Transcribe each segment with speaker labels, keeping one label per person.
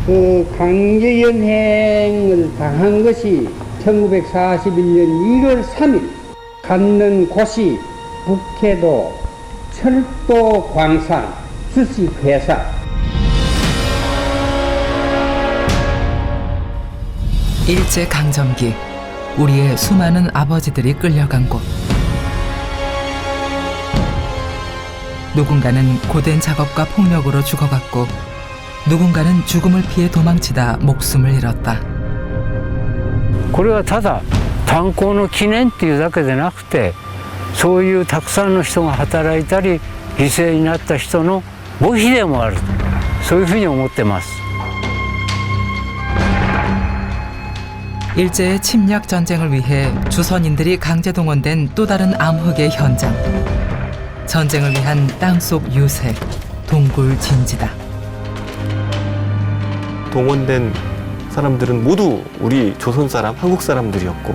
Speaker 1: 그 강제연행을 당한 것이 1941년 1월 3일 갖는 곳이 북해도 철도 광산 주식회사.
Speaker 2: 일제강점기, 우리의 수많은 아버지들이 끌려간 곳. 누군가는 고된 작업과 폭력으로 죽어갔고 누군가는 죽음을 피해 도망치다 목숨을 잃었다.
Speaker 3: これはただ炭鉱の記念っていうだけでなくて、そういうたくさんの人が働いたり犠牲になった人の墓碑でもある、そういうふうに思ってます。
Speaker 2: 일제의 침략 전쟁을 위해 조선인들이 강제 동원된 또 다른 암흑의 현장. 전쟁을 위한 땅속 유세, 동굴 진지다.
Speaker 4: 동원된 사람들은 모두 우리 조선 사람, 한국 사람들이었고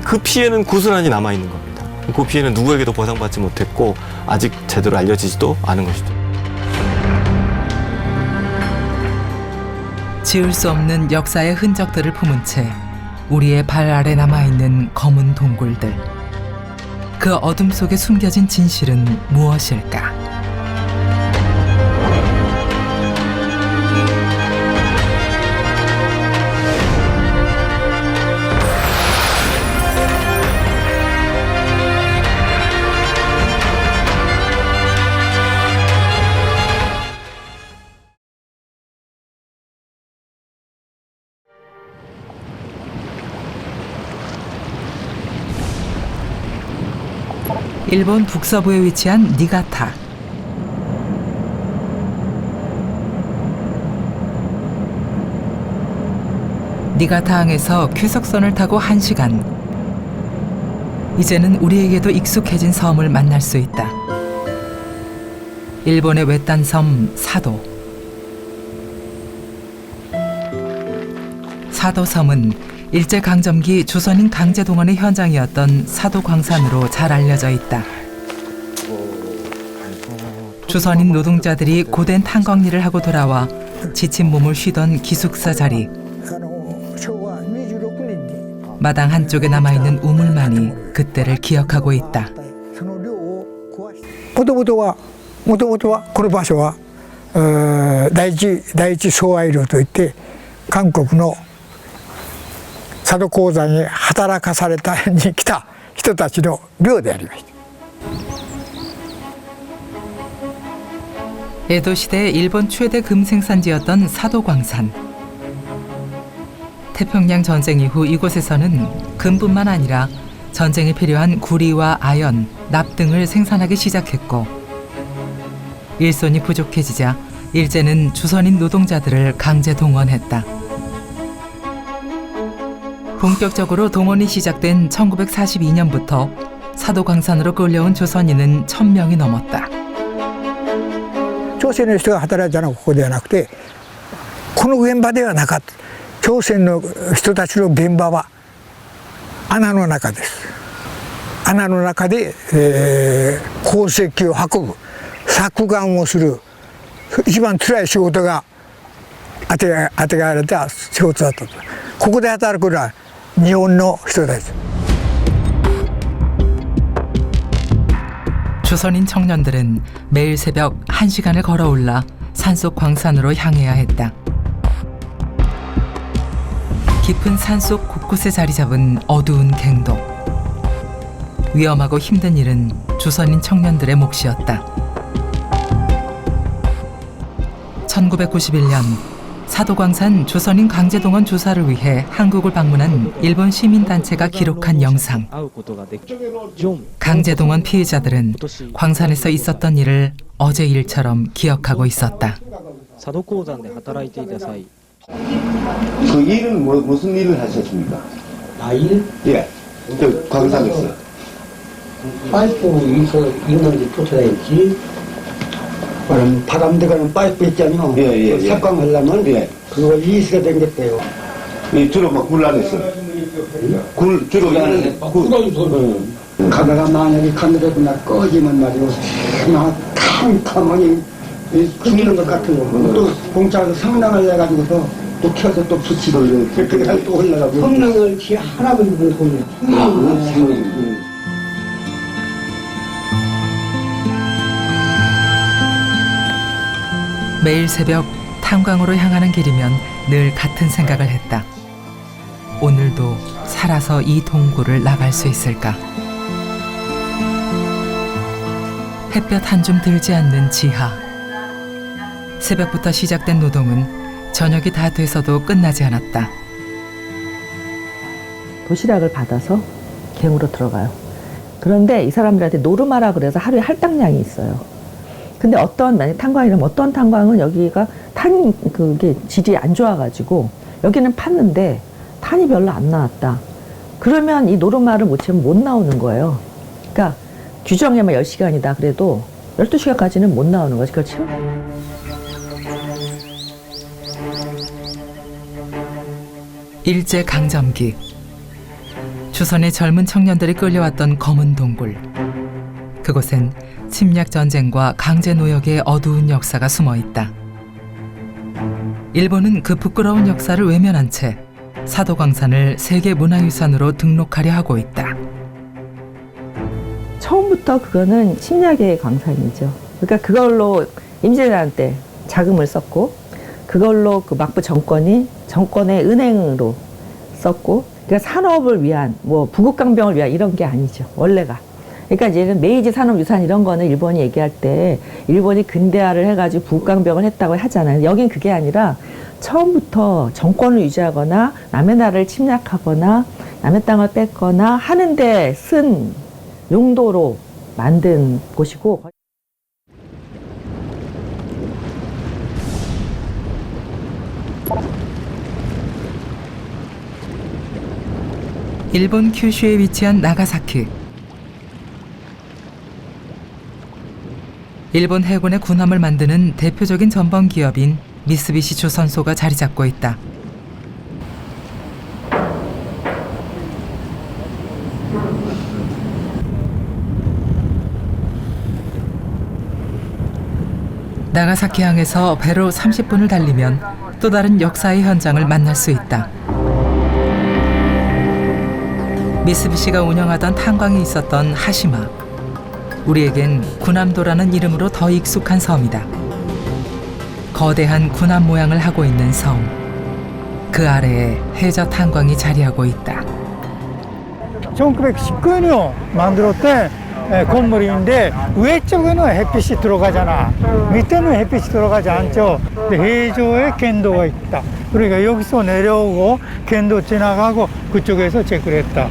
Speaker 4: 그 피해는 고스란히 남아있는 겁니다. 그 피해는 누구에게도 보상받지 못했고 아직 제대로 알려지지도 않은 것이죠.
Speaker 2: 지울 수 없는 역사의 흔적들을 품은 채 우리의 발 아래 남아있는 검은 동굴들. 그 어둠 속에 숨겨진 진실은 무엇일까? 일본 북서부에 위치한 니가타. 니가타항에서 쾌석선을 타고 1시간. 이제는 우리에게도 익숙해진 섬을 만날 수 있다. 일본의 외딴 섬 사도. 사도섬은 일제강점기 조선인 강제동원의 현장이었던 사도광산으로 잘 알려져 있다. 조선인 노동자들이 고된 탄광일을 하고 돌아와 지친 몸을 쉬던 기숙사 자리. 마당 한쪽에 남아있는 우물만이 그때를 기억하고 있다.
Speaker 5: もともとはこの場所は第一総愛寮といって韓国の佐渡鉱山に働かされたに来た人たちの寮でありました。
Speaker 2: 에도 시대 일본 최대 금 생산지였던 사도광산. 태평양 전쟁 이후 이곳에서는 금뿐만 아니라 전쟁에 필요한 구리와 아연, 납 등을 생산하기 시작했고 일손이 부족해지자 일제는 조선인 노동자들을 강제 동원했다. 본격적으로 동원이 시작된 1942년부터 사도광산으로 끌려온 조선인은 1000명이 넘었다.
Speaker 5: 朝鮮の人が働いたのはここではなくてこの現場ではなかった。朝鮮の人たちの現場は穴の中です。穴の中で、鉱石を運ぶ削岩をする一番辛い仕事が当てがわれた仕事だったと。ここで働くのは日本の人たち。
Speaker 2: 조선인 청년들은 매일 새벽 1시간을 걸어올라 산속 광산으로 향해야 했다. 깊은 산속 곳곳에 자리 잡은 어두운 갱도. 위험하고 힘든 일은 조선인 청년들의 몫이었다. 1991년 사도광산 조선인 강제동원 조사를 위해 한국을 방문한 일본 시민단체가 기록한 영상. 강제동원 피해자들은 광산에서 있었던 일을 어제 일처럼 기억하고 있었다.
Speaker 6: 그 일은 무슨 일을 하셨습니까?
Speaker 7: 일?
Speaker 6: 예. 그 광산에서.
Speaker 7: 파이프 있는지 쫓아다녔지. 바람 들어가는 파이프 있잖아요.
Speaker 6: 예.
Speaker 7: 삭광하려면 그거 20가 생겼대요.
Speaker 6: 주로 굴 안에서. 주로
Speaker 7: 가다가 만약에 카메라가 꺼지면 말이고 그냥 캄캄하니 죽는 것 같은 거. 또 공짜로 성당을 내가지고서 또 켜서 또 붙이고 이렇게 그다음 또 올라가고 성능을 지 하나도 못 보네.
Speaker 2: 매일 새벽 탄광으로 향하는 길이면 늘 같은 생각을 했다. 오늘도 살아서 이 동굴을 나갈 수 있을까? 햇볕 한 줌 들지 않는 지하. 새벽부터 시작된 노동은 저녁이 다 돼서도 끝나지 않았다.
Speaker 8: 도시락을 받아서 갱으로 들어가요. 그런데 이 사람들한테 노르마라 그래서 하루에 할당량이 있어요. 근데 만약 탄광이라면 어떤 탄광은 여기가 그게 질이 안 좋아가지고 여기는 팠는데 탄이 별로 안 나왔다. 그러면 이 노르마를 못 채우면 못 나오는 거예요. 그러니까 규정에만 10시간이다 그래도 12시간까지는 못 나오는 거지. 그걸 채우
Speaker 2: 일제강점기. 조선의 젊은 청년들이 끌려왔던 검은 동굴. 그곳엔 침략 전쟁과 강제 노역의 어두운 역사가 숨어 있다. 일본은 그 부끄러운 역사를 외면한 채 사도광산을 세계 문화유산으로 등록하려 하고 있다.
Speaker 8: 처음부터 그거는 침략의 광산이죠. 그러니까 그걸로 임진왜란 때 자금을 썼고 그걸로 그 막부 정권의 은행으로 썼고 그러니까 산업을 위한 부국강병을 위한 이런 게 아니죠. 원래가. 그러니까 얘는 메이지 산업유산 이런 거는 일본이 얘기할 때 일본이 근대화를 해가지고 부국강병을 했다고 하잖아요. 여긴 그게 아니라 처음부터 정권을 유지하거나 남의 나라를 침략하거나 남의 땅을 뺏거나 하는데 쓴 용도로 만든 곳이고
Speaker 2: 일본 큐슈에 위치한 나가사키. 일본 해군의 군함을 만드는 대표적인 전범 기업인 미쓰비시 조선소가 자리 잡고 있다. 나가사키항에서 배로 30분을 달리면 또 다른 역사의 현장을 만날 수 있다. 미쓰비시가 운영하던 탄광이 있었던 하시마. 우리에겐 군함도라는 이름으로 더 익숙한 섬이다. 거대한 군함 모양을 하고 있는 섬. 그 아래에 해저 탄광이 자리하고 있다.
Speaker 5: 1919년 만들었던 건물인데 위에 쪽에는 햇빛이 들어가잖아. 밑에는 햇빛이 들어가지 않죠. 해저에 갱도가 있다. 그러니까 여기서 내려오고 갱도 지나가고 그쪽에서 체크를 했다.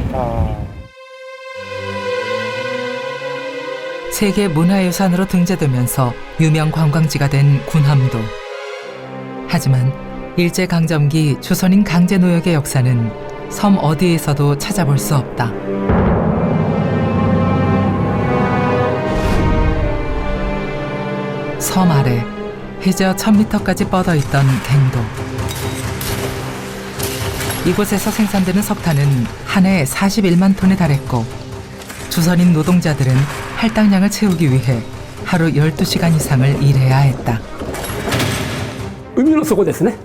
Speaker 2: 세계 문화유산으로 등재되면서 유명 관광지가 된 군함도. 하지만 일제강점기 조선인 강제노역의 역사는 섬 어디에서도 찾아볼 수 없다. 섬 아래 해저 1000m까지 뻗어있던 갱도. 이곳에서 생산되는 석탄은 한 해 41만 톤에 달했고 조선인 노동자들은 할당량을 채우기 위해 하루 12시간 이상을 일해야 했다.
Speaker 9: 海の底ですね。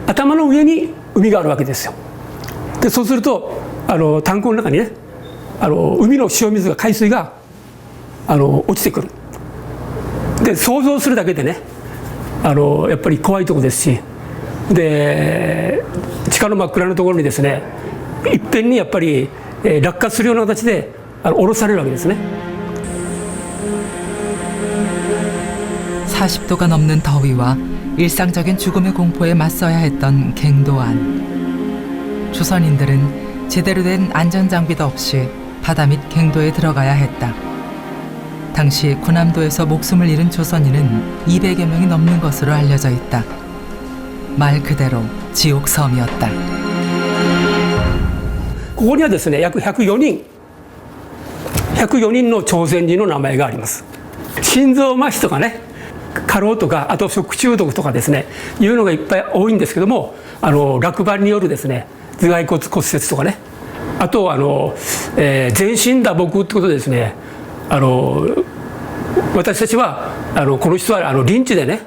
Speaker 9: 頭の上に海があるわけですよ。でそうすると炭鉱の中にね海の塩水が海水が落ちてくる。で想像するだけでねやっぱり怖いところですし、で地下の真っ暗なところにですねいっぺんにやっぱり落下するような形で降ろされるわけですね。
Speaker 2: 40도가 넘는 더위와 일상적인 죽음의 공포에 맞서야 했던 갱도안. 조선인들은 제대로 된 안전장비도 없이 바다 밑 갱도에 들어가야 했다. 당시 군함도에서 목숨을 잃은 조선인은 200여 명이 넘는 것으로 알려져 있다. 말 그대로 지옥섬이었다.
Speaker 9: ここにはですね約104人の朝鮮人の名前があります。心臓麻痺とかね過労とかあと食中毒とかですねいうのがいっぱい多いんですけども落盤によるですね頭蓋骨骨折とかねあと全身打撲ってことでですね私たちはこの人はリンチでね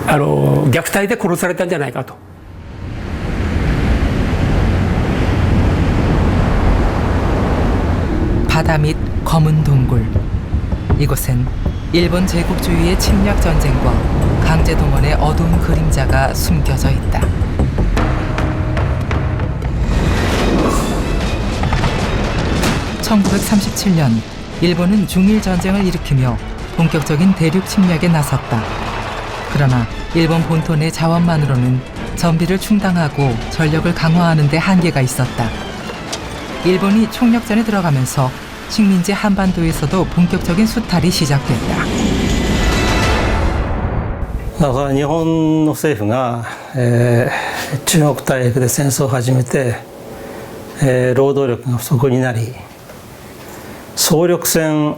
Speaker 9: 虐待で殺されたんじゃないかと。
Speaker 2: 바다 및 검은 동굴. 이곳엔 일본 제국주의의 침략 전쟁과 강제 동원의 어두운 그림자가 숨겨져 있다. (1937년) 일본은 중일 전쟁을 일으키며 본격적인 대륙 침략에 나섰다. 그러나 일본 본토 내 자원만으로는 전비를 충당하고 전력을 강화하는 데 한계가 있었다. 일본이 총력전에 들어가면서 식민지 한반도에서도 본격적인 수탈이 시작됐다.
Speaker 10: だから日本の政府が、中国大陸で戦争を始めて、労働力が不足になり総力戦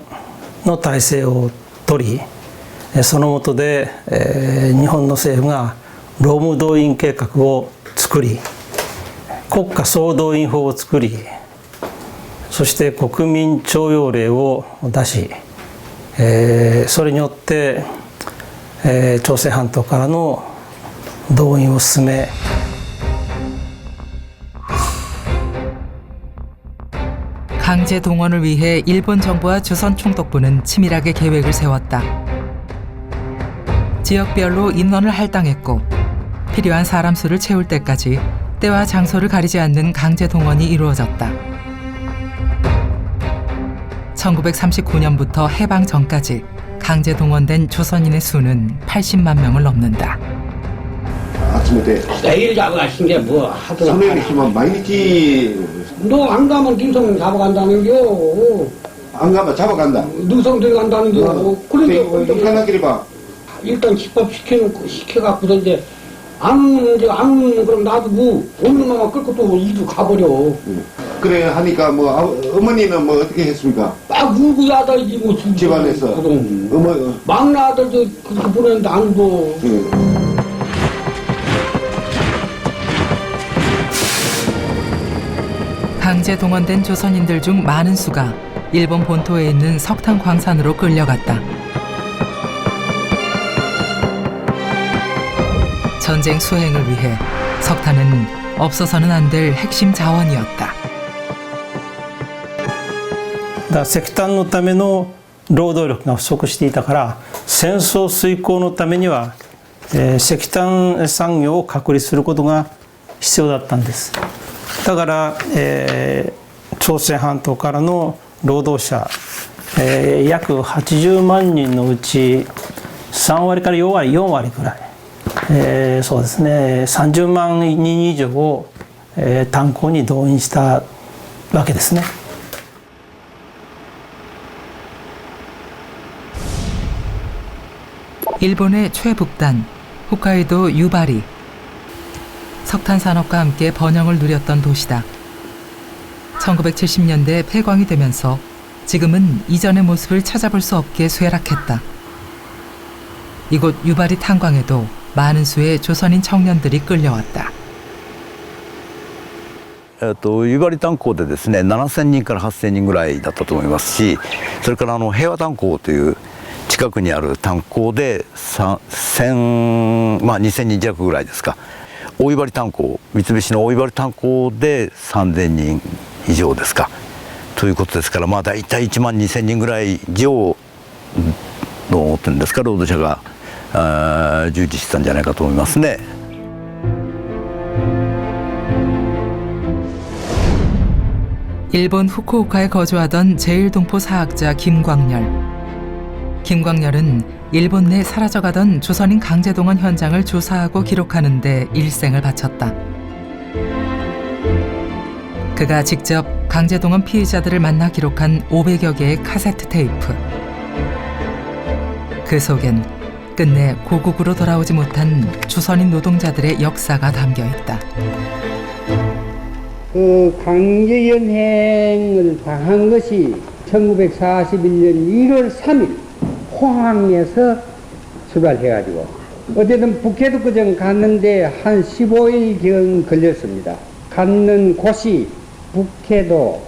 Speaker 10: の体制を取り、その下で、日本の政府が労務動員計画を作り国家総動員法を作りそして国民徴用令を出し、それによって、朝鮮半島からの動員を進め
Speaker 2: 강제 동원을 위해 일본 정부와 조선 총독부는 치밀하게 계획을 세웠다. 지역별로 인원을 할당했고 필요한 사람 수를 채울 때까지 때와 장소를 가리지 않는 강제 동원이 이루어졌다. 1939년부터 해방 전까지 강제 동원된 조선인의 수는 80만 명을 넘는다.
Speaker 6: 아침에
Speaker 7: 내일 잡아가신 게 뭐 하도
Speaker 6: 선생님이시면 많이
Speaker 7: 너 안 가면 김성 잡아간다는 겨.
Speaker 6: 안 가면 잡아간다.
Speaker 7: 능성들 간다는 겨. 그런데
Speaker 6: 북한한끼리 봐.
Speaker 7: 일단 집합 시켜갖고서 이제 안 오면 그럼 놔두고 오는 놈만 끌고 또 이도 가버려.
Speaker 6: 그래 하니까 뭐 어머니는 뭐 어떻게 했습니까?
Speaker 7: 막 울고 야단이지 뭐
Speaker 6: 집안에서.
Speaker 7: 그럼 막내 아들도 그렇게 보냈는데 안 둬.
Speaker 2: 강제 동원된 조선인들 중 많은 수가 일본 본토에 있는 석탄 광산으로 끌려갔다. 전쟁 수행을 위해 석탄은 없어서는 안 될 핵심 자원이었다.
Speaker 10: だから石炭のための労働力が不足していたから戦争遂行のためには、石炭産業を確立することが必要だったんです。だから、朝鮮半島からの労働者、約80万人のうち3割から4割くらい、そうですね30万人以上を、炭鉱に動員したわけですね。
Speaker 2: 일본의 최북단 홋카이도 유바리. 석탄 산업과 함께 번영을 누렸던 도시다. 1970년대 폐광이 되면서 지금은 이전의 모습을 찾아볼 수 없게 쇠락했다. 이곳 유바리 탄광에도 많은 수의 조선인 청년들이 끌려왔다.
Speaker 11: 湯張炭鉱でですね7000人から8000人ぐらいだったと思いますし、それから平和炭鉱という近くにある炭鉱で2000人弱ぐらいですか。大湯張炭鉱、三菱の大湯張炭鉱で3000人以上ですかということですから、大体1万2000人ぐらい以上の点ですか労働者が従事してたんじゃないかと思いますね。
Speaker 2: 일본 후쿠오카에 거주하던 제1동포 사학자 김광렬. 김광렬은 일본 내 사라져가던 조선인 강제동원 현장을 조사하고 기록하는 데 일생을 바쳤다. 그가 직접 강제동원 피해자들을 만나 기록한 500여 개의 카세트 테이프. 그 속엔 끝내 고국으로 돌아오지 못한 조선인 노동자들의 역사가 담겨 있다.
Speaker 1: 그 강제연행을 당한 것이 1941년 1월 3일 포항에서 출발해가지고 어쨌든 북해도 그전 갔는데 한 15일경 걸렸습니다. 갔는 곳이 북해도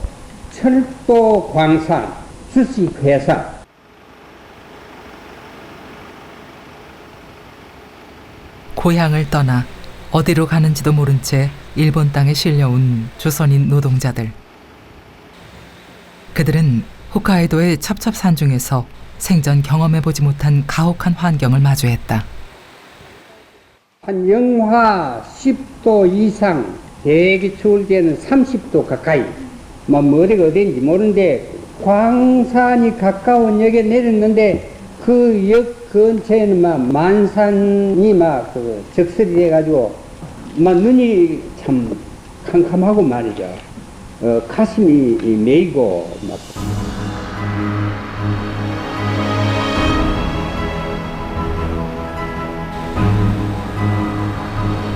Speaker 1: 철도 광산 주식회사
Speaker 2: 고향을 떠나 어디로 가는지도 모른 채 일본 땅에 실려온 조선인 노동자들. 그들은 홋카이도의 첩첩산 중에서 생전 경험해보지 못한 가혹한 환경을 마주했다.
Speaker 1: 한 영하 10도 이상, 되게 추울 때는 30도 가까이, 어디가 어딘지 모르는데 광산이 가까운 역에 내렸는데 그 역 근처에는 만산이 적설이 돼가지고 눈이 참 캄캄하고 말이죠. 가슴이 메이고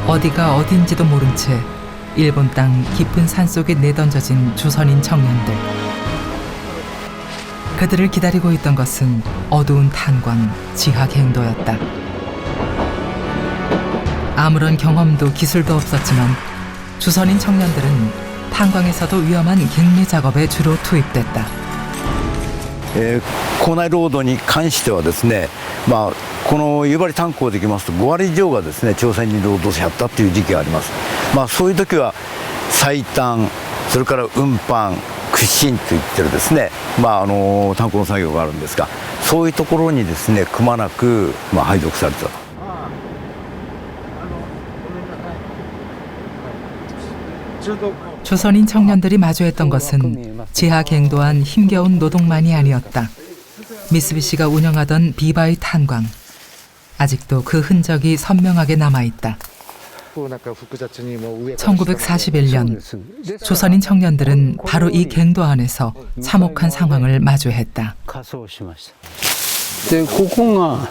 Speaker 2: 어디가 어딘지도 모른 채 일본 땅 깊은 산속에 내던져진 조선인 청년들. 그들을 기다리고 있던 것은 어두운 탄광, 지하갱도였다. 아무런 경험도 기술도 없었지만 조선인 청년들은 탄광에서도 위험한 갱매 작업에 주로 투입됐다.
Speaker 11: 校内労働に関してはですね、この夕張炭鉱できますと5割以上がですね朝鮮人労働者だったという時期があります。そういう時は最短、それから運搬、屈伸といってるですね、炭鉱の作業があるんですが、そういうところにですねくまなく配属されたと。
Speaker 2: 조선인 청년들이 마주했던 것은 지하갱도한 힘겨운 노동만이 아니었다. 미쓰비시가 운영하던 비바이 탄광. 아직도 그 흔적이 선명하게 남아있다. 1941년 조선인 청년들은 바로 이 갱도 안에서 참혹한 상황을 마주했다.
Speaker 3: ここが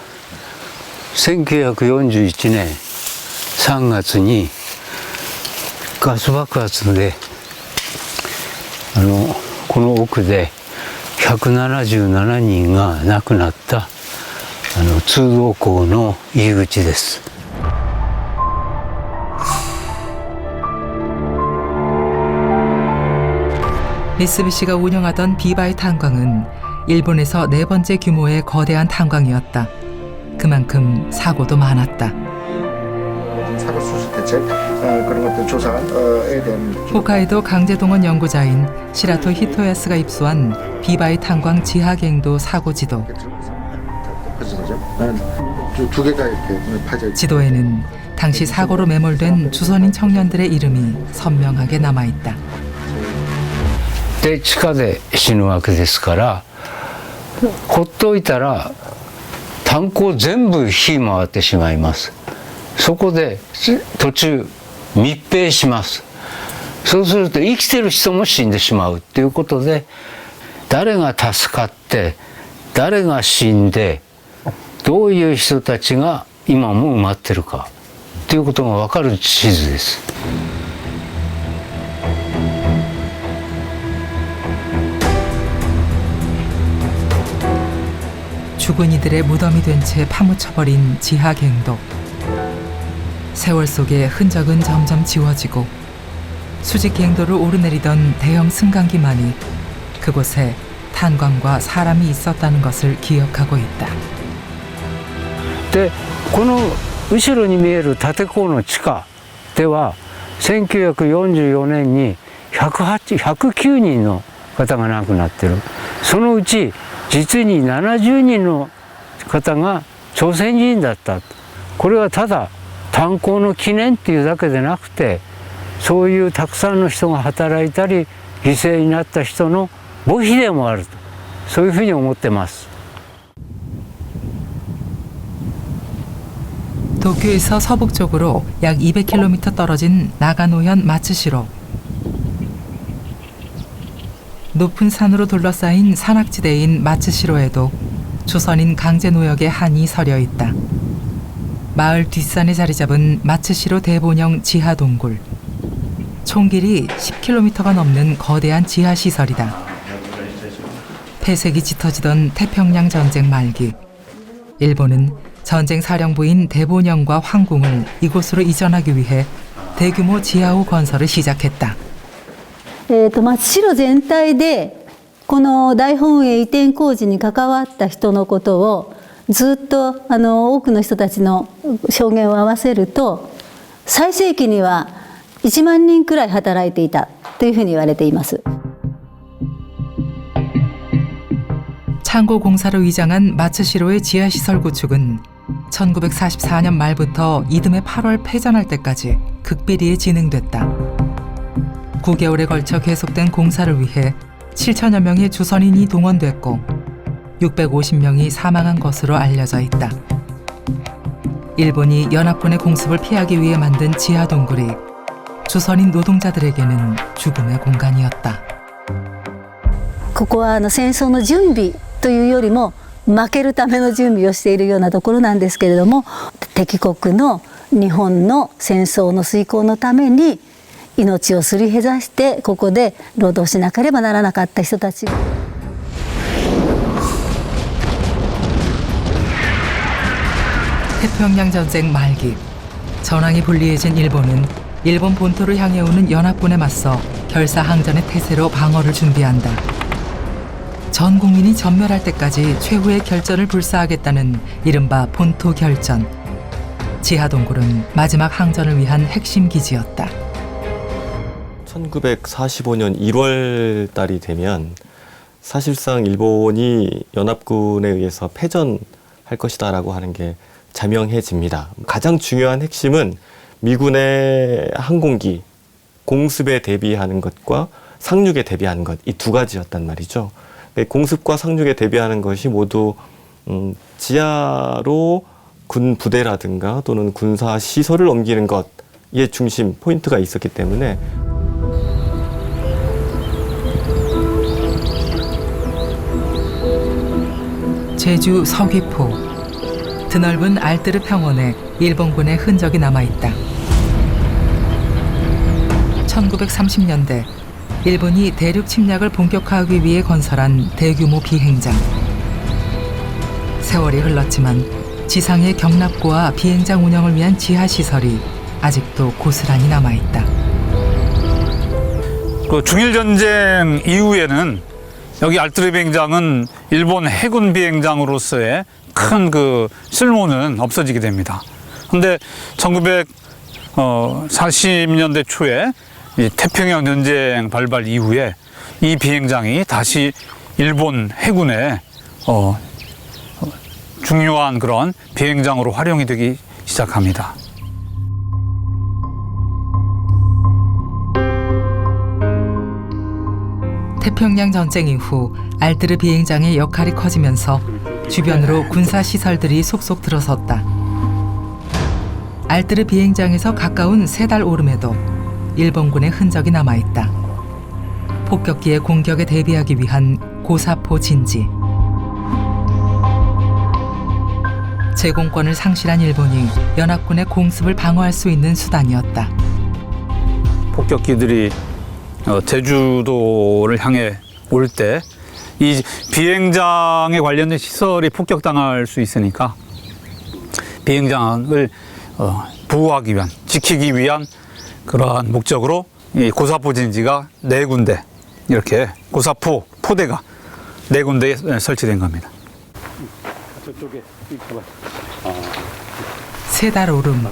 Speaker 3: 1941年3月にガス爆発でこの奥で177人が亡くなった通道口の入り口です。
Speaker 2: 미쓰비시가 운영하던 비바이 탄광은 일본에서 4번째 규모의 거대한 탄광이었다. 그만큼 사고도 많았다.
Speaker 6: 사고 수술 대책 그런 것들 조사에 대한
Speaker 2: 홋카이도 강제동원 연구자인 시라토 히토야스가 입수한 비바이 탄광 지하갱도 사고 지도.
Speaker 6: 두 개가 이렇게 파져 있고.
Speaker 2: 지도에는 당시 사고로 매몰된 조선인 청년들의 이름이 선명하게 남아있다.
Speaker 3: で地下で死ぬわけですからほっといたら炭鉱全部火回ってしまいます。そこで途中密閉します。そうすると生きてる人も死んでしまうっていうことで誰が助かって誰が死んでどういう人たちが今も埋まってるかっていうことが分かる地図です。
Speaker 2: 죽은 이들의 무덤이 된 채 파묻혀버린 지하갱도. 세월 속에 흔적은 점점 지워지고 수직갱도를 오르내리던 대형 승강기만이 그곳에 탄광과 사람이 있었다는 것을 기억하고 있다.
Speaker 3: でこの後ろに見える立坑の地下では1944年に109人の方が亡くなってる。そのうち 実に70人の方が朝鮮人だった。これはただ炭鉱の記念っていうだけでなくてそういうたくさんの人が働いたり犠牲になった人の墓碑でもあるとそういうふうに思ってます。
Speaker 2: 도쿄에서 서북쪽으로 약 200km 떨어진 나가노현 마츠시로. 높은 산으로 둘러싸인 산악지대인 마츠시로에도 조선인 강제노역의 한이 서려 있다. 마을 뒷산에 자리 잡은 마츠시로 대본형 지하동굴. 총 길이 10km가 넘는 거대한 지하시설이다. 폐색이 짙어지던 태평양 전쟁 말기, 일본은 전쟁 사령부인 대본영과 황궁을 이곳으로 이전하기 위해 대규모 지하호 건설을 시작했다.
Speaker 12: 松代全体でこの大本営移転工事に関わった人のことをずっと多くの人たちの証言を合わせると最盛期には1万人くらい働いていたというふうに言われています。
Speaker 2: 창고 공사를 위장한 마츠시로의 지하시설 구축은 1944년 말부터 이듬해 8월 폐전할 때까지 극비리에 진행됐다. 9개월에 걸쳐 계속된 공사를 위해 7천여 명의 조선인이 동원됐고 650명이 사망한 것으로 알려져 있다. 일본이 연합군의 공습을 피하기 위해 만든 지하 동굴이 조선인 노동자들에게는 죽음의 공간이었다.
Speaker 12: ここは戦争の準備というよりも負けるための準備をしているようなところなんですけれども、敵国の日本の戦争の遂行のために命をすり減らしてここで労働しなければならなかった人たち。
Speaker 2: 태평양 전쟁 말기, 전황이 불리해진 일본은 일본 본토를 향해 오는 연합군에 맞서 결사항전의 태세로 방어를 준비한다. 전 국민이 전멸할 때까지 최후의 결전을 불사하겠다는 이른바 본토 결전. 지하동굴은 마지막 항전을 위한 핵심 기지였다.
Speaker 4: 1945년 1월 달이 되면 사실상 일본이 연합군에 의해서 패전할 것이다라고 하는 게 자명해집니다. 가장 중요한 핵심은 미군의 항공기 공습에 대비하는 것과 상륙에 대비하는 것, 이 두 가지였단 말이죠. 공습과 상륙에 대비하는 것이 모두 지하로 군 부대라든가 또는 군사 시설을 옮기는 것의 중심 포인트가 있었기 때문에
Speaker 2: 제주 서귀포. 드넓은 알뜨르 평원에 일본군의 흔적이 남아있다. 1930년대 일본이 대륙 침략을 본격화하기 위해 건설한 대규모 비행장. 세월이 흘렀지만 지상의 경납고와 비행장 운영을 위한 지하시설이 아직도 고스란히 남아있다.
Speaker 13: 그 중일전쟁 이후에는 여기 알뜨르 비행장은 일본 해군 비행장으로서의 큰 그 쓸모는 없어지게 됩니다. 그런데 1940년대 초에 이 태평양 전쟁 발발 이후에 이 비행장이 다시 일본 해군의 중요한 그런 비행장으로 활용이 되기 시작합니다.
Speaker 2: 태평양 전쟁 이후 알뜨르 비행장의 역할이 커지면서 주변으로 군사 시설들이 속속 들어섰다. 알뜨르 비행장에서 가까운 세달 오름에도 일본군의 흔적이 남아있다. 폭격기의 공격에 대비하기 위한 고사포 진지. 제공권을 상실한 일본이 연합군의 공습을 방어할 수 있는 수단이었다.
Speaker 13: 폭격기들이 제주도를 향해 올 때 이 비행장에 관련된 시설이 폭격당할 수 있으니까 비행장을 보호하기 위한, 지키기 위한 그러한 목적으로 이 고사포 진지가 4군데, 이렇게 고사포 포대가 4군데에 설치된 겁니다.
Speaker 2: 세달 오름,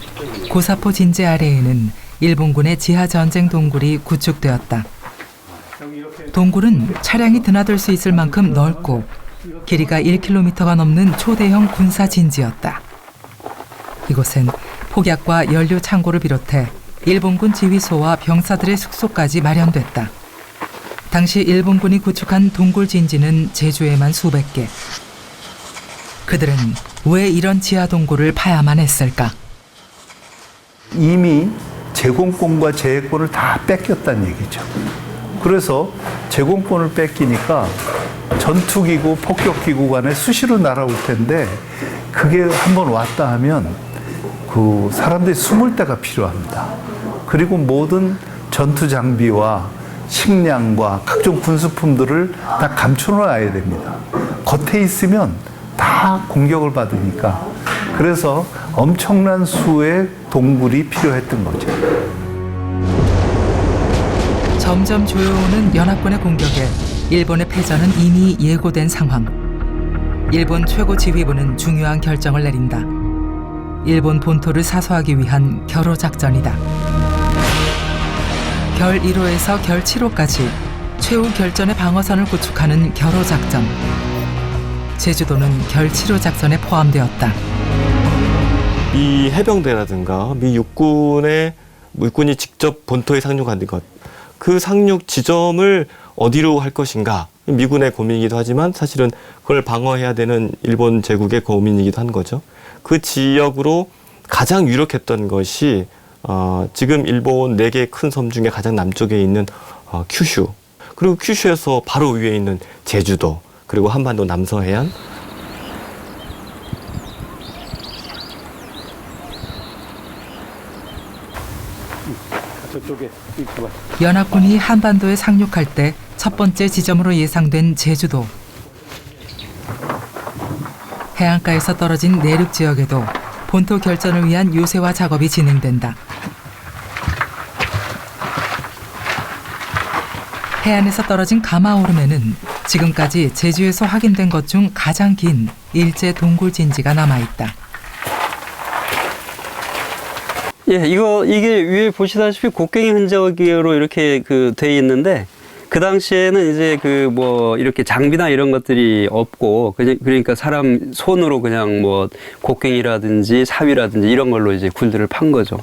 Speaker 2: 고사포 진지 아래에는 일본군의 지하 전쟁 동굴이 구축되었다. 동굴은 차량이 드나들 수 있을 만큼 넓고 길이가 1km가 넘는 초대형 군사 진지였다. 이곳엔 폭약과 연료 창고를 비롯해 일본군 지휘소와 병사들의 숙소까지 마련됐다. 당시 일본군이 구축한 동굴 진지는 제주에만 수백 개. 그들은 왜 이런 지하 동굴을 파야만 했을까?
Speaker 14: 이미 제공권과 제해권을 다 뺏겼다는 얘기죠. 그래서 제공권을 뺏기니까 전투기구, 폭격기구 간에 수시로 날아올 텐데 그게 한번 왔다 하면 그 사람들이 숨을 데가 필요합니다. 그리고 모든 전투 장비와 식량과 각종 군수품들을 다 감춰놔야 됩니다. 겉에 있으면 다 공격을 받으니까. 그래서 엄청난 수의 동굴이 필요했던 거죠.
Speaker 2: 점점 조여오는 연합군의 공격에 일본의 패전은 이미 예고된 상황. 일본 최고 지휘부는 중요한 결정을 내린다. 일본 본토를 사수하기 위한 결호 작전이다. 결 1호에서 결 7호까지 최후 결전의 방어선을 구축하는 결호 작전. 제주도는 결 7호 작전에 포함되었다.
Speaker 4: 미 해병대라든가 미 육군이 직접 본토에 상륙하는 것, 그 상륙 지점을 어디로 할 것인가, 미군의 고민이기도 하지만 사실은 그걸 방어해야 되는 일본 제국의 고민이기도 한 거죠. 그 지역으로 가장 유력했던 것이 지금 일본 4개 큰 섬 중에 가장 남쪽에 있는 큐슈, 그리고 큐슈에서 바로 위에 있는 제주도, 그리고 한반도 남서해안,
Speaker 2: 연합군이 한반도에 상륙할 때 첫 번째 지점으로 예상된 제주도. 해안가에서 떨어진 내륙 지역에도 본토 결전을 위한 요새화 작업이 진행된다. 해안에서 떨어진 가마오름에는 지금까지 제주에서 확인된 것 중 가장 긴 일제 동굴 진지가 남아있다.
Speaker 15: 예, 이게 위에 보시다시피 곡괭이 흔적으로 이렇게 돼 있는데, 그 당시에는 이제 이렇게 장비나 이런 것들이 없고, 그러니까 사람 손으로 그냥 곡괭이라든지 사위라든지 이런 걸로 이제 굴들을 판 거죠.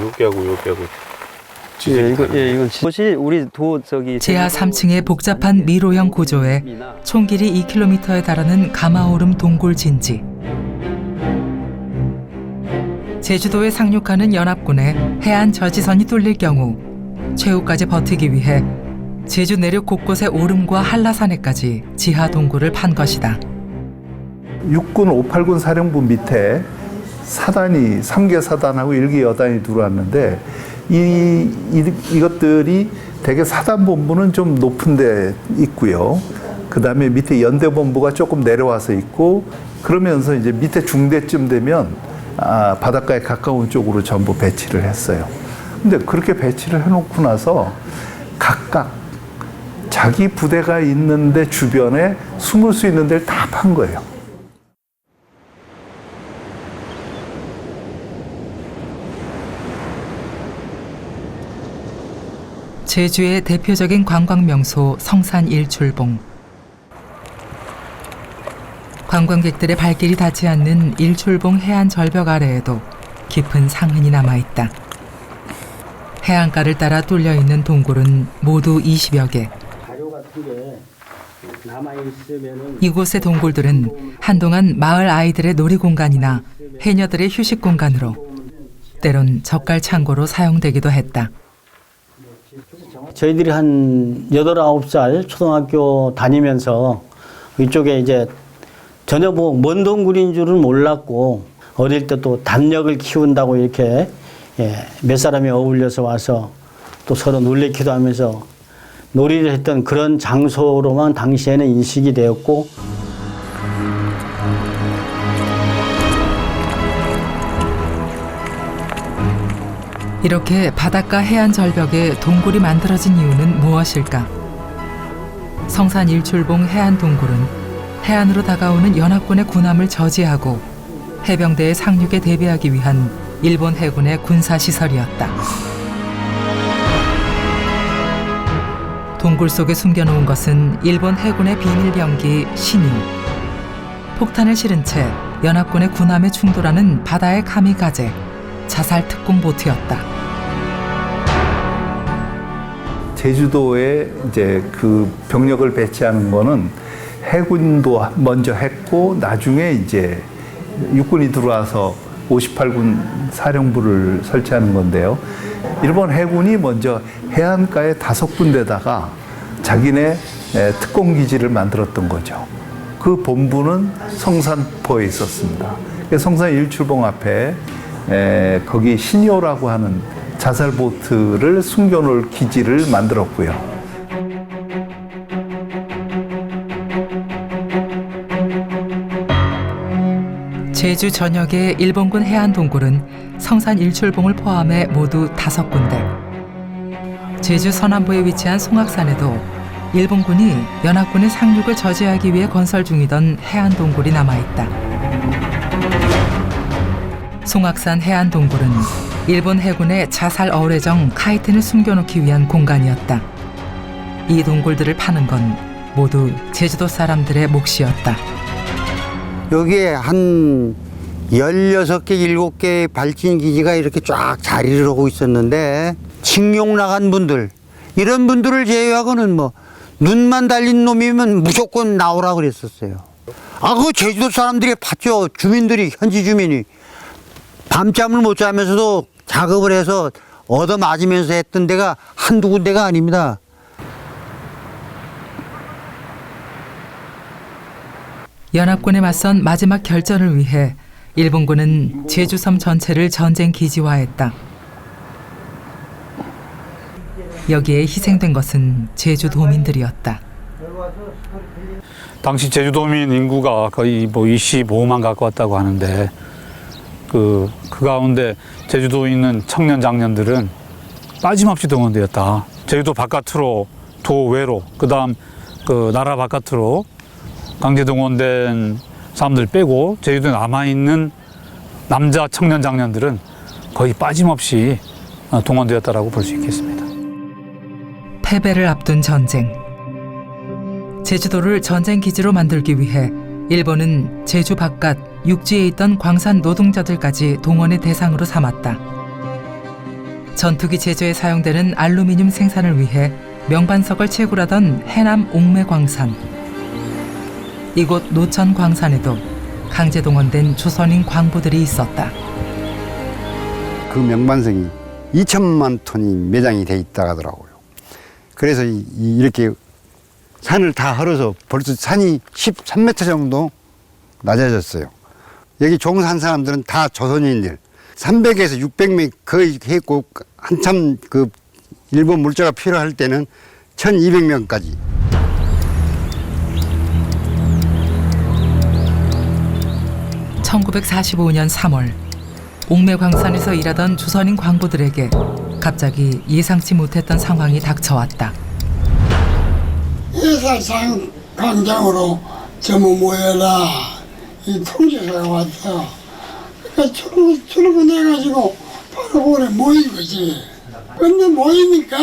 Speaker 4: 요기하고
Speaker 15: 이건 이것이 우리
Speaker 2: 지하 3층의 복잡한 미로형 구조에 총 길이 2km에 달하는 가마오름 동굴 진지. 제주도에 상륙하는 연합군의 해안 저지선이 뚫릴 경우 최후까지 버티기 위해 제주 내륙 곳곳의 오름과 한라산에까지 지하 동굴을 판 것이다.
Speaker 14: 육군 589 사령부 밑에 사단이 3개 사단하고 1개 여단이 들어왔는데 이것들이 대개 사단본부는 좀 높은 데 있고요. 그 다음에 밑에 연대본부가 조금 내려와서 있고, 그러면서 이제 밑에 중대쯤 되면 바닷가에 가까운 쪽으로 전부 배치를 했어요. 근데 그렇게 배치를 해놓고 나서 각각 자기 부대가 있는데 주변에 숨을 수 있는 데를 다 판 거예요.
Speaker 2: 제주의 대표적인 관광명소 성산 일출봉. 관광객들의 발길이 닿지 않는 일출봉 해안 절벽 아래에도 깊은 상흔이 남아있다. 해안가를 따라 뚫려 있는 동굴은 모두 20여 개. 이곳의 동굴들은 한동안 마을 아이들의 놀이공간이나 해녀들의 휴식 공간으로, 때론 젓갈 창고로 사용되기도 했다.
Speaker 16: 저희들이 한 8, 9살 초등학교 다니면서 이쪽에 이제 전혀 먼 동굴인 줄은 몰랐고, 어릴 때 또 단력을 키운다고 이렇게 몇 사람이 어울려서 와서 또 서로 놀래키도 하면서 놀이를 했던 그런 장소로만 당시에는 인식이 되었고,
Speaker 2: 이렇게 바닷가 해안 절벽에 동굴이 만들어진 이유는 무엇일까? 성산 일출봉 해안 동굴은 해안으로 다가오는 연합군의 군함을 저지하고 해병대의 상륙에 대비하기 위한 일본 해군의 군사시설이었다. 동굴 속에 숨겨놓은 것은 일본 해군의 비밀병기 신유. 폭탄을 실은 채 연합군의 군함에 충돌하는 바다의 카미가제, 자살 특공 보트였다.
Speaker 14: 제주도에 이제 그 병력을 배치하는 거는 해군도 먼저 했고, 나중에 이제 육군이 들어와서 58군 사령부를 설치하는 건데요. 일본 해군이 먼저 해안가에 5군데다가 자기네 특공기지를 만들었던 거죠. 그 본부는 성산포에 있었습니다. 성산 일출봉 앞에 거기 신요라고 하는 자살보트를 숨겨놓을 기지를 만들었고요.
Speaker 2: 제주 전역의 일본군 해안 동굴은 성산 일출봉을 포함해 모두 5군데. 제주 서남부에 위치한 송악산에도 일본군이 연합군의 상륙을 저지하기 위해 건설 중이던 해안동굴이 남아있다. 송악산 해안동굴은 일본 해군의 자살 어뢰정 카이텐을 숨겨놓기 위한 공간이었다. 이 동굴들을 파는 건 모두 제주도 사람들의 몫이었다.
Speaker 17: 여기에 한 16개, 17개의 발진 기지가 이렇게 쫙 자리를 하고 있었는데 징용 나간 분들, 이런 분들을 제외하고는 뭐 눈만 달린 놈이면 무조건 나오라 그랬었어요. 그거 제주도 사람들이 봤죠. 주민들이, 현지 주민이. 밤잠을 못 자면서도 작업을 해서 얻어맞으면서 했던 데가 한두 군데가 아닙니다.
Speaker 2: 연합군에 맞선 마지막 결전을 위해 일본군은 제주섬 전체를 전쟁 기지화했다. 여기에 희생된 것은 제주도민들이었다.
Speaker 13: 당시 제주도민 인구가 거의 뭐 25만 가까웠다고 하는데 그 가운데 제주도에 있는 청년 장년들은 빠짐없이 동원되었다. 제주도 바깥으로, 도외로, 그다음 그 나라 바깥으로 강제 동원된 사람들 빼고 제주도에 남아있는 남자 청년 장년들은 거의 빠짐없이 동원되었다라고 볼 수 있겠습니다.
Speaker 2: 패배를 앞둔 전쟁. 제주도를 전쟁 기지로 만들기 위해 일본은 제주 바깥 육지에 있던 광산 노동자들까지 동원의 대상으로 삼았다. 전투기 제조에 사용되는 알루미늄 생산을 위해 명반석을 채굴하던 해남 옥매광산. 이곳 노천 광산에도 강제 동원된 조선인 광부들이 있었다.
Speaker 18: 그 명반석이 2천만 톤이 매장이 돼 있다고 하더라고요. 그래서 이렇게 산을 다 헐어서 벌써 산이 13m 정도 낮아졌어요. 여기 종산 사람들은 다 조선인들. 300에서 600명 거의 했고 한참 그 일본 물자가 필요할 때는 1200명까지.
Speaker 2: (1945년 3월) 옥매광산에서 일하던 조선인 광부들에게 갑자기 예상치 못했던 상황이 닥쳐왔다.
Speaker 19: 회사장 광장으로 전부 모여라 이 통지서가 왔어. 그러니까 출근해가지고 바로 오래 모인 거지. 근데 모이니까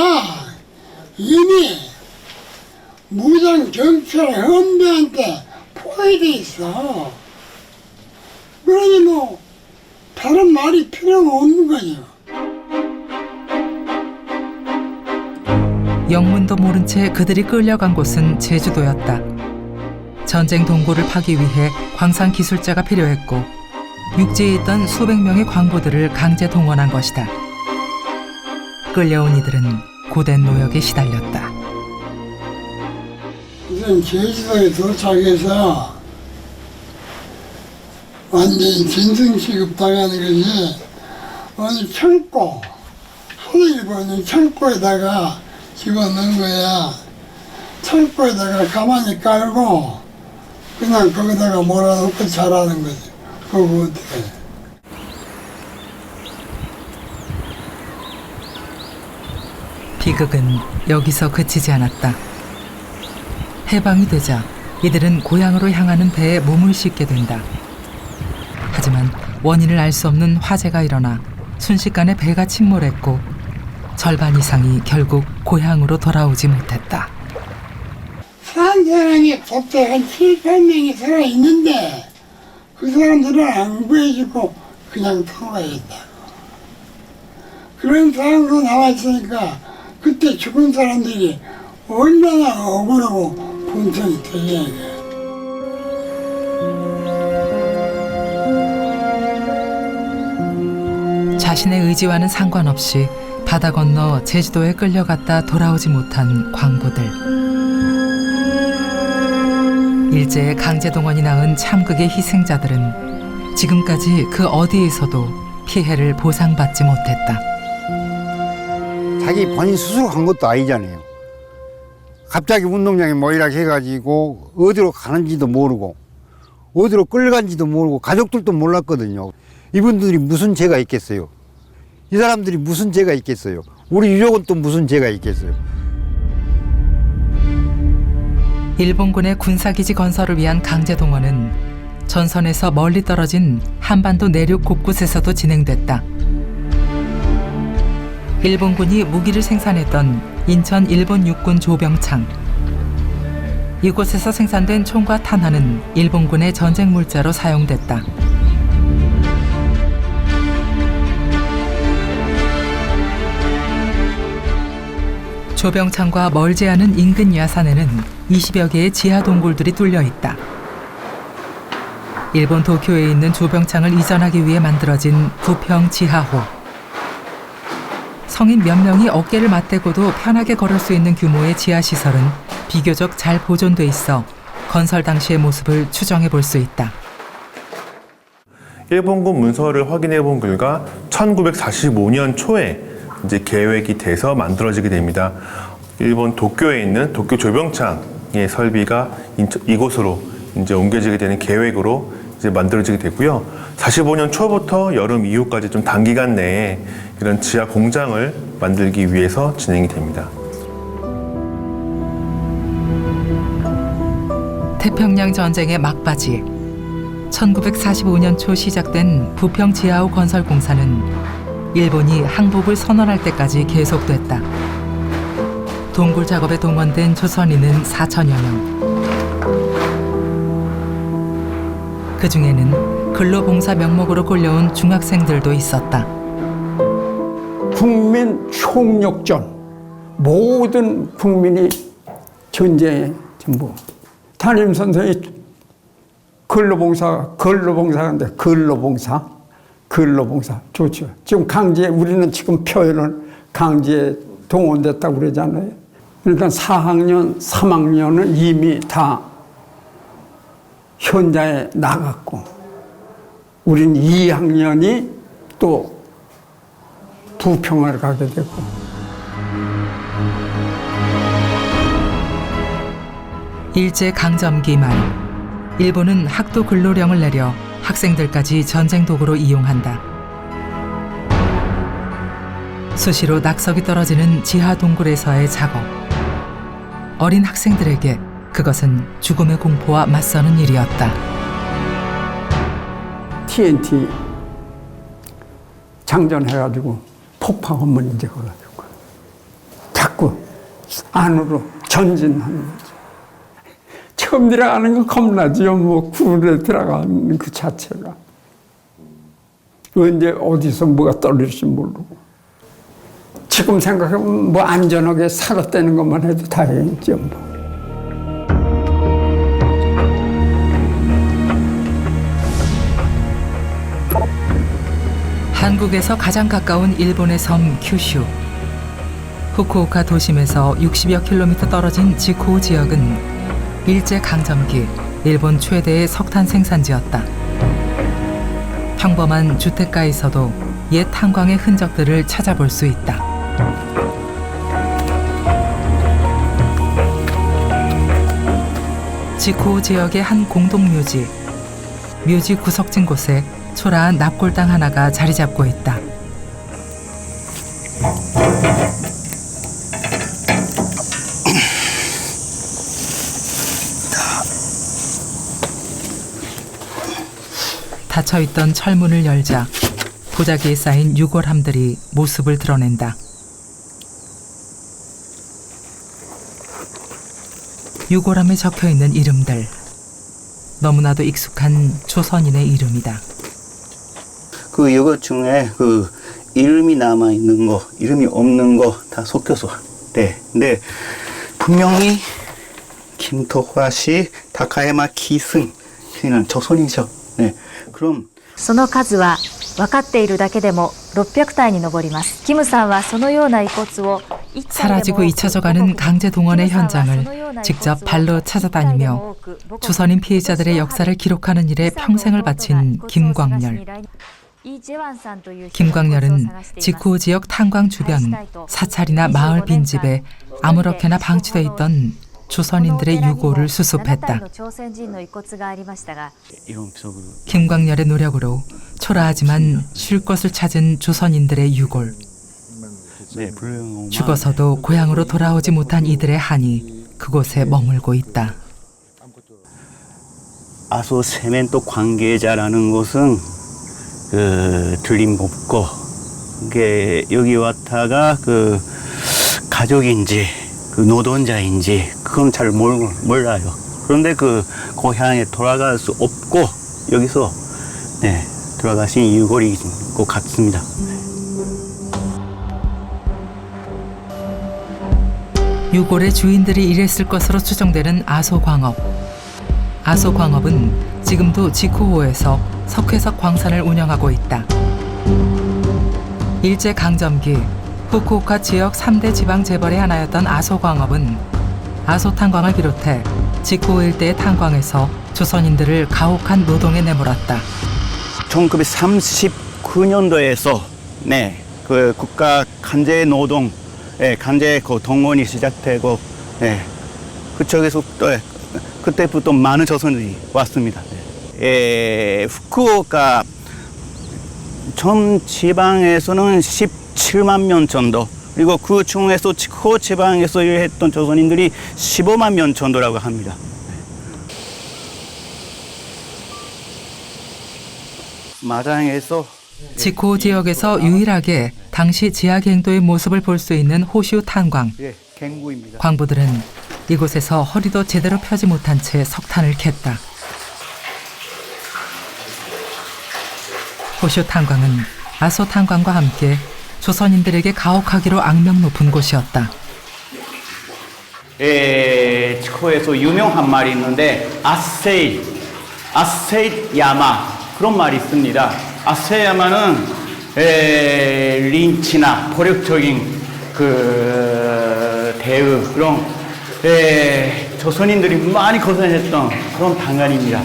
Speaker 19: 이미 무장 경찰 헌병한테 포위돼 있어. 그러니 뭐 다른 말이 필요가 없는 거죠.
Speaker 2: 영문도 모른 채 그들이 끌려간 곳은 제주도였다. 전쟁 동굴을 파기 위해 광산 기술자가 필요했고 육지에 있던 수백 명의 광부들을 강제 동원한 것이다. 끌려온 이들은 고된 노역에 시달렸다.
Speaker 19: 우선 제주도에 도착해서 완전히 진성 취급당하는 거지. 어느 창고, 하늘 보는 창고에다가 집어넣은 거야. 창고에다가 가만히 깔고 그냥 거기다가 몰아놓고 자라는 거지. 그거 어떻게.
Speaker 2: 비극은 여기서 그치지 않았다. 해방이 되자 이들은 고향으로 향하는 배에 몸을 싣게 된다. 하지만 원인을 알 수 없는 화재가 일어나 순식간에 배가 침몰했고 절반 이상이 결국 고향으로 돌아오지 못했다.
Speaker 19: 산 사람이 보통 한 7, 8명이 살아있는데 그 사람들은 안 구해주고 그냥 통과했다. 그런 상황으로 나왔으니까 그때 죽은 사람들이 얼마나 억울하고 분통이 되냐.
Speaker 2: 자신의 의지와는 상관없이 바다 건너 제주도에 끌려갔다 돌아오지 못한 광부들. 일제의 강제 동원이 낳은 참극의 희생자들은 지금까지 그 어디에서도 피해를 보상받지 못했다.
Speaker 18: 자기 본인 스스로 간 것도 아니잖아요. 갑자기 운동장에 모이라 해가지고 어디로 가는지도 모르고 어디로 끌려간지도 모르고 가족들도 몰랐거든요. 이분들이 무슨 죄가 있겠어요? 이 사람들이 무슨 죄가 있겠어요? 우리 유족은 또 무슨 죄가 있겠어요?
Speaker 2: 일본군의 군사기지 건설을 위한 강제동원은 전선에서 멀리 떨어진 한반도 내륙 곳곳에서도 진행됐다. 일본군이 무기를 생산했던 인천 일본 육군 조병창. 이곳에서 생산된 총과 탄환은 일본군의 전쟁 물자로 사용됐다. 조병창과 멀지 않은 인근 야산에는 20여 개의 지하 동굴들이 뚫려 있다. 일본 도쿄에 있는 조병창을 이전하기 위해 만들어진 부평 지하호. 성인 몇 명이 어깨를 맞대고도 편하게 걸을 수 있는 규모의 지하시설은 비교적 잘 보존돼 있어 건설 당시의 모습을 추정해 볼 수 있다.
Speaker 20: 일본군 문서를 확인해 본 결과 1945년 초에 이제 계획이 돼서 만들어지게 됩니다. 일본 도쿄에 있는 도쿄 조병창의 설비가 이곳으로 이제 옮겨지게 되는 계획으로 이제 만들어지게 되고요. 45년 초부터 여름 이후까지 좀 단기간 내에 이런 지하 공장을 만들기 위해서 진행이 됩니다.
Speaker 2: 태평양 전쟁의 막바지 1945년 초 시작된 부평 지하호 건설 공사는 일본이 항복을 선언할 때까지 계속됐다. 동굴 작업에 동원된 조선인은 4천여 명. 그 중에는 근로봉사 명목으로 끌려온 중학생들도 있었다.
Speaker 21: 국민 총력전, 모든 국민이 전쟁의 전부. 담임 선생이 근로봉사인데 근로봉사 좋죠. 지금 강제 우리는 지금 표현을 강제에 동원됐다고 그러잖아요. 그러니까 4학년, 3학년은 이미 다 현장에 나갔고 우린 2학년이 또 부평을 가게 됐고.
Speaker 2: 일제 강점기 말 일본은 학도 근로령을 내려 학생들까지 전쟁 도구로 이용한다. 수시로 낙석이 떨어지는 지하 동굴에서의 작업. 어린 학생들에게 그것은 죽음의 공포와 맞서는 일이었다.
Speaker 21: TNT 장전해가지고 폭파하면 이제 그래가지고 자꾸 안으로 전진하는 거죠. 처음 들어가는 건 겁나지요. 뭐 굴에 들어가는 그 자체가. 언제 어디서 뭐가 떨어질지 모르고. 지금 생각하면 뭐 안전하게 살았다는 것만 해도 다행이죠. 뭐.
Speaker 2: 한국에서 가장 가까운 일본의 섬 큐슈. 후쿠오카 도심에서 60여 킬로미터 떨어진 지코우 지역은 일제 강점기 일본 최대의 석탄 생산지였다. 평범한 주택가에서도 옛 탄광의 흔적들을 찾아볼 수 있다. 지코우 지역의 한 공동묘지. 묘지 구석진 곳에 초라한 납골당 하나가 자리 잡고 있다. 닫혀있던 철문을 열자 보자기에 쌓인 유골함들이 모습을 드러낸다. 유골함에 적혀있는 이름들. 너무나도 익숙한 조선인의 이름이다.
Speaker 22: 그 이것 중에 그 이름이 남아 있는 거, 이름이 없는 거 다 섞여서. 네, 근데 분명히 김토화 씨, 다카야마 기승이는 조선이죠. 네, 그럼
Speaker 23: その数は分かっているだけでも600体に上ります。キムさんはそのような遺骨を
Speaker 2: 사라지고 잊혀져가는 강제 동원의 현장을 직접 발로 찾아다니며 조선인 피해자들의 역사를 기록하는 일에 평생을 바친 김광렬. 김광렬은 지코우 지역 탄광 주변 사찰이나 마을 빈집에 아무렇게나 방치돼 있던 조선인들의 유골을 수습했다. 김광렬의 노력으로 초라하지만 쉴 곳을 찾은 조선인들의 유골. 죽어서도 고향으로 돌아오지 못한 이들의 한이 그곳에 머물고 있다.
Speaker 22: 아소 세멘토 관계자라는 것은 틀림없고, 이게 여기 왔다가 가족인지 노동자인지 그건 잘 몰라요. 그런데 고향에 돌아갈 수 없고 여기서 돌아가신 유골인 것 같습니다.
Speaker 2: 유골의 주인들이 일했을 것으로 추정되는 아소광업. 아소광업은 지금도 지코호에서 석회석 광산을 운영하고 있다. 일제강점기 후쿠오카 지역 3대 지방 재벌의 하나였던 아소광업은 아소탄광을 비롯해 지코호 일대의 탄광에서 조선인들을 가혹한 노동에 내몰았다.
Speaker 22: 1939년도에서 국가 강제 노동, 강제 동원이 시작되고, 그쪽에서 그때부터 많은 조선인들이 왔습니다. 후쿠오카 전 지방에서는 17만 명 정도, 그리고 그 중에서 지코 지방에서 일했던 조선인들이 15만 명 정도라고 합니다. 마장에서
Speaker 2: 지코 지역에서 유일하게 당시 지하갱도의 모습을 볼 수 있는 호슈 탄광.
Speaker 22: 갱구입니다.
Speaker 2: 광부들은 이곳에서 허리도 제대로 펴지 못한 채 석탄을 캤다. 호슈 탄광은 아소 탄광과 함께 조선인들에게 가혹하기로 악명 높은 곳이었다.
Speaker 22: 지코에서 유명한 말이 있는데 아세이 야마, 그런 말이 있습니다. 아세이 야마는 린치나 폭력적인 대우, 그런 조선인들이 많이 고생했던 그런 단간입니다.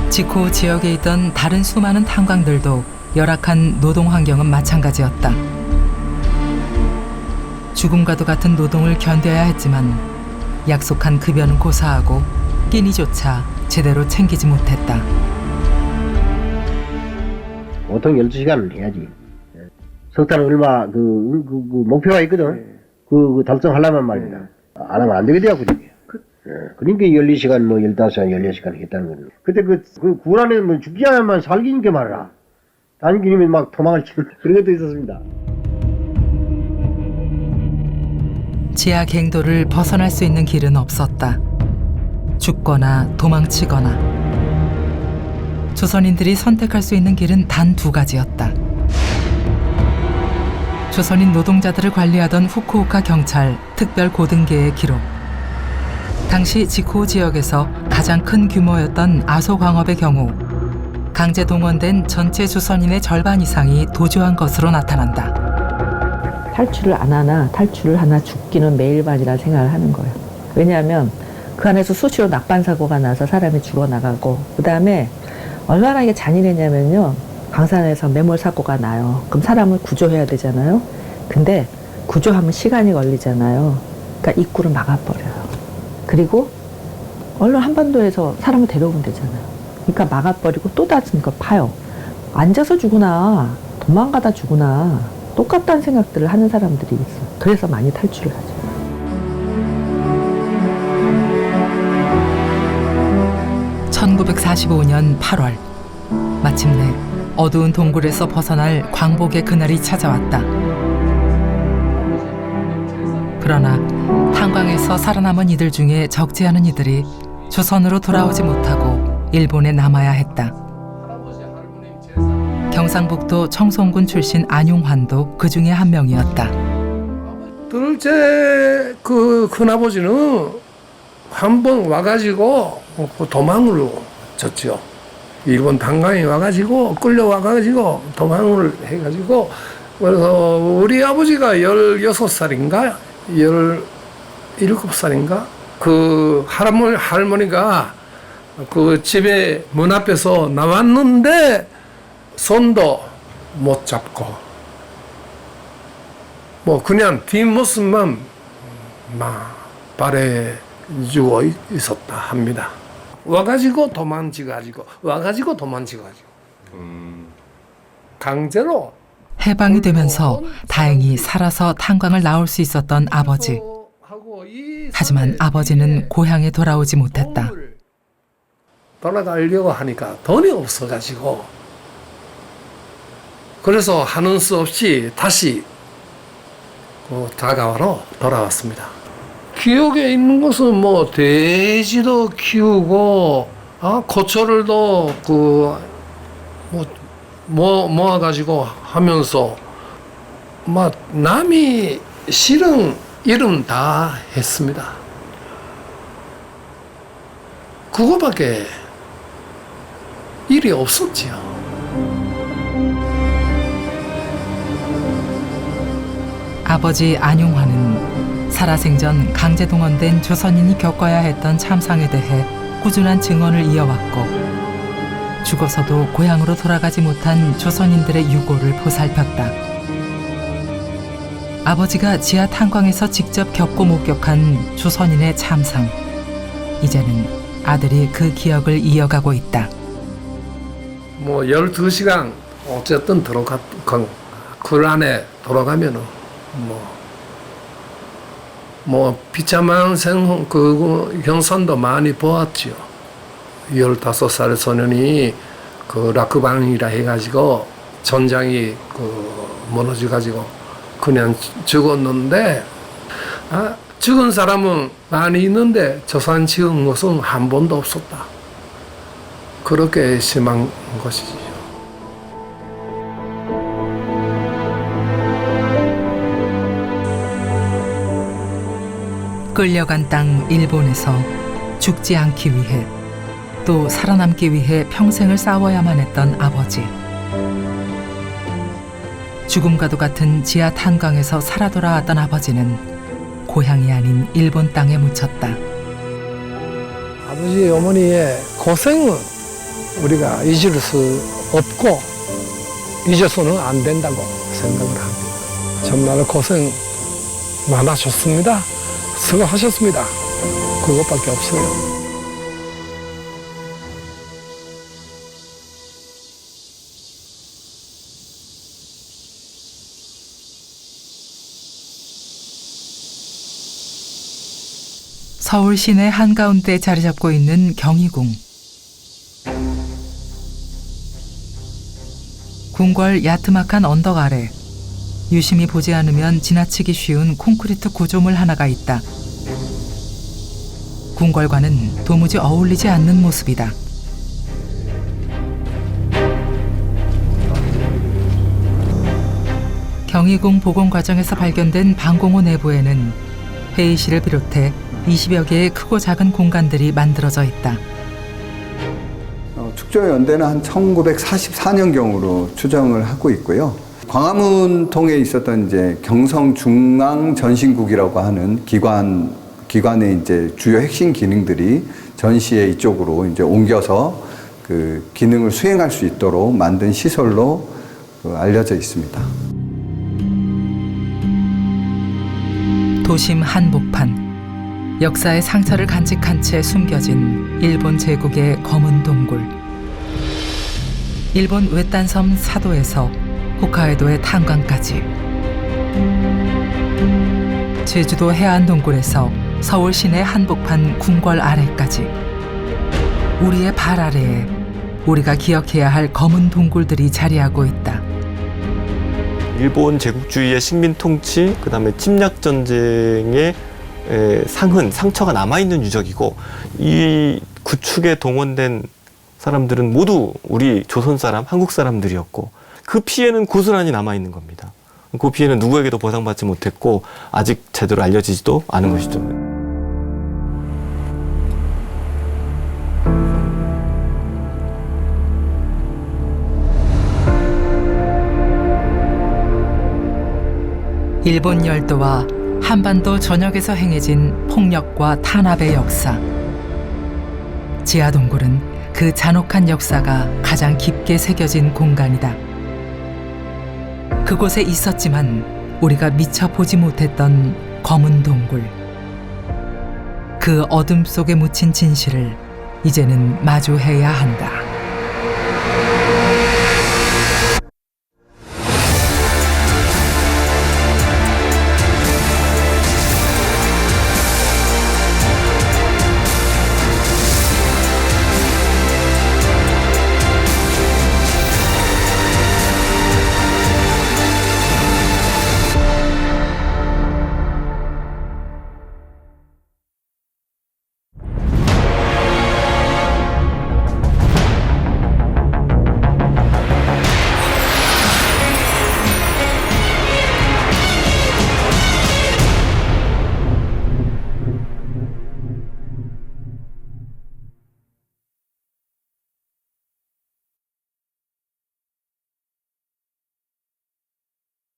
Speaker 2: 지코 지역에 있던 다른 수많은 탄광들도 열악한 노동 환경은 마찬가지였다. 죽음과도 같은 노동을 견뎌야 했지만 약속한 급여는 고사하고 끼니조차 제대로 챙기지 못했다.
Speaker 5: 보통 12시간을 해야지. 석탄은 얼마 목표가 있거든. 달성하려면 말입니다. 안 하면 안 되게 돼요, 그게. 그러니까 12시간, 15시간, 16시간 했다는 거예요. 그때 군 안에 죽지 않으면 살기니까 말이야. 다니기면 막 도망을 치는 그런 것도 있었습니다.
Speaker 2: 지하 갱도를 벗어날 수 있는 길은 없었다. 죽거나 도망치거나. 조선인들이 선택할 수 있는 길은 단 2가지였다. 조선인 노동자들을 관리하던 후쿠오카 경찰 특별고등계의 기록. 당시 지코 지역에서 가장 큰 규모였던 아소광업의 경우 강제 동원된 전체 조선인의 절반 이상이 도주한 것으로 나타난다.
Speaker 8: 탈출을 안 하나 탈출을 하나 죽기는 매일반이라 생각을 하는 거예요. 왜냐하면 그 안에서 수시로 낙반사고가 나서 사람이 죽어나가고, 그 다음에 얼마나 이게 잔인했냐면요, 광산에서 매몰사고가 나요. 그럼 사람을 구조해야 되잖아요. 근데 구조하면 시간이 걸리잖아요. 그러니까 입구를 막아버려요. 그리고 얼른 한반도에서 사람을 데려오면 되잖아요. 그러니까 막아버리고 또 다른 걸 파요. 앉아서 죽으나 도망가다 죽으나 똑같다는 생각들을 하는 사람들이 있어요. 그래서 많이 탈출을 하죠.
Speaker 2: (1945년 8월) 마침내 어두운 동굴에서 벗어날 광복의 그날이 찾아왔다. 그러나 탄광에서 살아남은 이들 중에 적지 않은 이들이 조선으로 돌아오지 못하고 일본에 남아야 했다. 경상북도 청송군 출신 안용환도 그 중에 한 명이었다.
Speaker 9: 둘째 큰아버지는 한 번 와가지고 도망을 쳤죠. 일본 탄광에 와가지고 끌려와가지고 도망을 해가지고, 그래서 우리 아버지가 16살인가 17살인가 그 할머니가 그 집에 문 앞에서 나왔는데 손도 못 잡고 뭐 그냥 뒷모습만 막 발에 죽어 있었다 합니다. 와가지고 도망치가지고 강제로.
Speaker 2: 해방이 되면서 다행히 살아서 탄광을 나올 수 있었던 아버지. 하지만 아버지는 고향에 돌아오지 못했다.
Speaker 9: 돌아가려고 하니까 돈이 없어가지고 그래서 하는 수 없이 다시 다가와로 돌아왔습니다. 기억에 있는 것은 뭐 돼지도 키우고 고철을도 모아가지고 하면서 막 남이 싫은 일은 다 했습니다. 그거밖에 일이 없었지요.
Speaker 2: 아버지 안용환은 살아생전 강제동원된 조선인이 겪어야 했던 참상에 대해 꾸준한 증언을 이어왔고 죽어서도 고향으로 돌아가지 못한 조선인들의 유고를 보살폈다. 아버지가 지하 탄광에서 직접 겪고 목격한 조선인의 참상. 이제는 아들이 그 기억을 이어가고 있다.
Speaker 9: 12시간 어쨌든 그 안에 돌아가면은 비참한 형선도 많이 보았지요. 15살 소년이 라크방이라 해가지고 전장이 무너져가지고 그냥 죽었는데 죽은 사람은 많이 있는데 조선 지은 것은 한 번도 없었다. 그렇게 심한 것이지요.
Speaker 2: 끌려간 땅 일본에서 죽지 않기 위해 또 살아남기 위해 평생을 싸워야만 했던 아버지. 죽음과도 같은 지하 탄광에서 살아 돌아왔던 아버지는 고향이 아닌 일본 땅에 묻혔다.
Speaker 9: 아버지 어머니의 고생은 우리가 잊을 수 없고 잊어서는 안 된다고 생각을 합니다. 정말 고생 많으셨습니다. 수고하셨습니다. 그것밖에 없어요.
Speaker 2: 서울 시내 한가운데 자리 잡고 있는 경희궁. 궁궐 야트막한 언덕 아래 유심히 보지 않으면 지나치기 쉬운 콘크리트 구조물 하나가 있다. 궁궐과는 도무지 어울리지 않는 모습이다. 경희궁 복원 과정에서 발견된 방공호 내부에는 회의실을 비롯해 20여 개의 크고 작은 공간들이 만들어져 있다.
Speaker 14: 축조연대는 한 1944년경으로 추정을 하고 있고요. 광화문 통에 있었던 이제 경성중앙전신국이라고 하는 기관의 이제 주요 핵심 기능들이 전시에 이쪽으로 이제 옮겨서 그 기능을 수행할 수 있도록 만든 시설로 알려져 있습니다.
Speaker 2: 도심 한복판, 역사의 상처를 간직한 채 숨겨진 일본 제국의 검은 동굴. 일본 외딴섬 사도에서 홋카이도의 탄광까지, 제주도 해안 동굴에서 서울 시내 한복판 궁궐 아래까지, 우리의 발 아래에 우리가 기억해야 할 검은 동굴들이 자리하고 있다.
Speaker 4: 일본 제국주의의 식민 통치, 그다음에 침략 전쟁의 상처가 남아있는 유적이고, 이 구축에 동원된 사람들은 모두 우리 조선 사람, 한국 사람들이었고, 그 피해는 고스란히 남아있는 겁니다. 그 피해는 누구에게도 보상받지 못했고 아직 제대로 알려지지도 않은 것이죠.
Speaker 2: 일본 열도와 한반도 전역에서 행해진 폭력과 탄압의 역사. 지하동굴은 그 잔혹한 역사가 가장 깊게 새겨진 공간이다. 그곳에 있었지만 우리가 미처 보지 못했던 검은 동굴. 그 어둠 속에 묻힌 진실을 이제는 마주해야 한다.